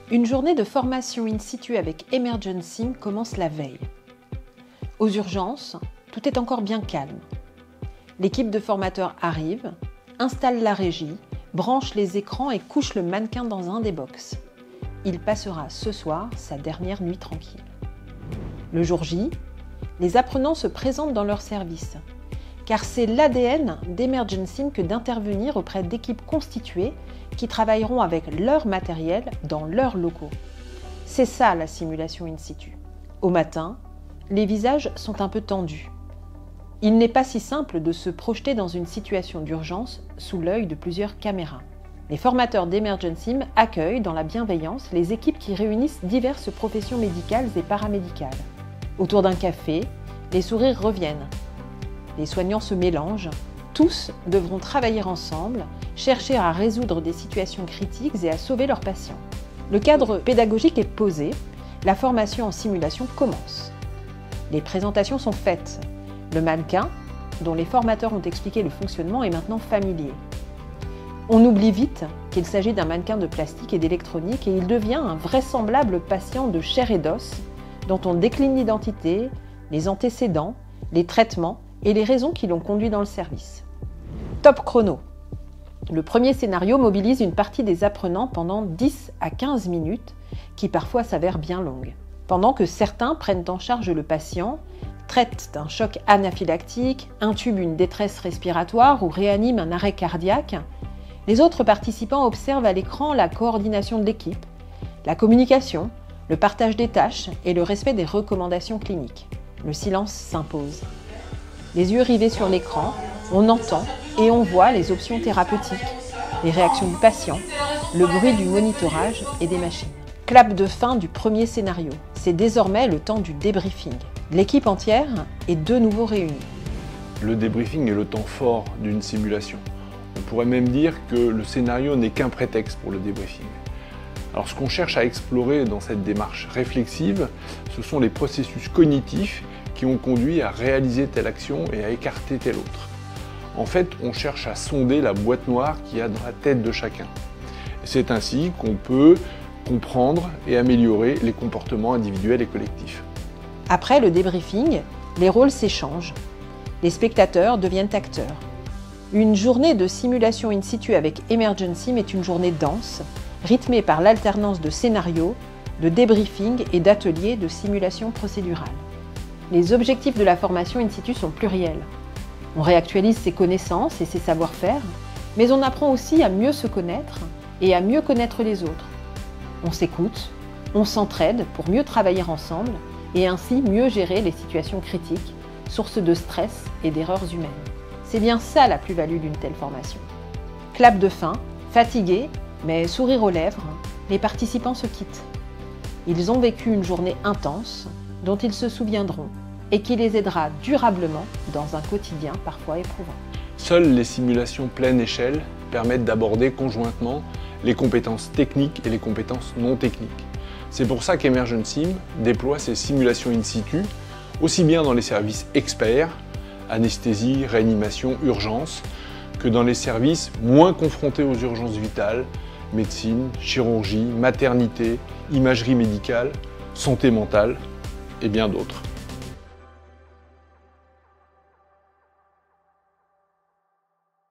Une journée de formation in situ avec Emergency commence la veille. Aux urgences, tout est encore bien calme. L'équipe de formateurs arrive, installe la régie, branche les écrans et couche le mannequin dans un des box. Il passera ce soir sa dernière nuit tranquille. Le jour J, les apprenants se présentent dans leur service, car c'est l'ADN d'Emergency que d'intervenir auprès d'équipes constituées qui travailleront avec leur matériel dans leurs locaux. C'est ça la simulation in situ. Au matin, les visages sont un peu tendus. Il n'est pas si simple de se projeter dans une situation d'urgence sous l'œil de plusieurs caméras. Les formateurs d'Emergency accueillent dans la bienveillance les équipes qui réunissent diverses professions médicales et paramédicales. Autour d'un café, les sourires reviennent. Les soignants se mélangent. Tous devront travailler ensemble, chercher à résoudre des situations critiques et à sauver leurs patients. Le cadre pédagogique est posé. La formation en simulation commence. Les présentations sont faites. Le mannequin, dont les formateurs ont expliqué le fonctionnement, est maintenant familier. On oublie vite qu'il s'agit d'un mannequin de plastique et d'électronique et il devient un vraisemblable patient de chair et d'os dont on décline l'identité, les antécédents, les traitements et les raisons qui l'ont conduit dans le service. Top chrono. Le premier scénario mobilise une partie des apprenants pendant 10 à 15 minutes, qui parfois s'avèrent bien longues. Pendant que certains prennent en charge le patient, traitent un choc anaphylactique, intubent une détresse respiratoire ou réaniment un arrêt cardiaque, les autres participants observent à l'écran la coordination de l'équipe, la communication, le partage des tâches et le respect des recommandations cliniques. Le silence s'impose. Les yeux rivés sur l'écran, on entend et on voit les options thérapeutiques, les réactions du patient, le bruit du monitorage et des machines. Clap de fin du premier scénario. C'est désormais le temps du débriefing. L'équipe entière est de nouveau réunie. Le débriefing est le temps fort d'une simulation. On pourrait même dire que le scénario n'est qu'un prétexte pour le débriefing. Alors ce qu'on cherche à explorer dans cette démarche réflexive, ce sont les processus cognitifs qui ont conduit à réaliser telle action et à écarter telle autre. En fait, on cherche à sonder la boîte noire qu'il y a dans la tête de chacun. C'est ainsi qu'on peut comprendre et améliorer les comportements individuels et collectifs. Après le débriefing, les rôles s'échangent. Les spectateurs deviennent acteurs. Une journée de simulation in situ avec Emergency est une journée dense, rythmée par l'alternance de scénarios, de débriefing et d'ateliers de simulation procédurale. Les objectifs de la formation in situ sont pluriels. On réactualise ses connaissances et ses savoir-faire, mais on apprend aussi à mieux se connaître et à mieux connaître les autres. On s'écoute, on s'entraide pour mieux travailler ensemble et ainsi mieux gérer les situations critiques, sources de stress et d'erreurs humaines. C'est bien ça la plus-value d'une telle formation. Clap de fin, fatigués, mais sourire aux lèvres, les participants se quittent. Ils ont vécu une journée intense dont ils se souviendront et qui les aidera durablement dans un quotidien parfois éprouvant. Seules les simulations pleine échelle permettent d'aborder conjointement les compétences techniques et les compétences non techniques. C'est pour ça qu'Emergency déploie ses simulations in situ, aussi bien dans les services experts, anesthésie, réanimation, urgence, que dans les services moins confrontés aux urgences vitales, médecine, chirurgie, maternité, imagerie médicale, santé mentale et bien d'autres.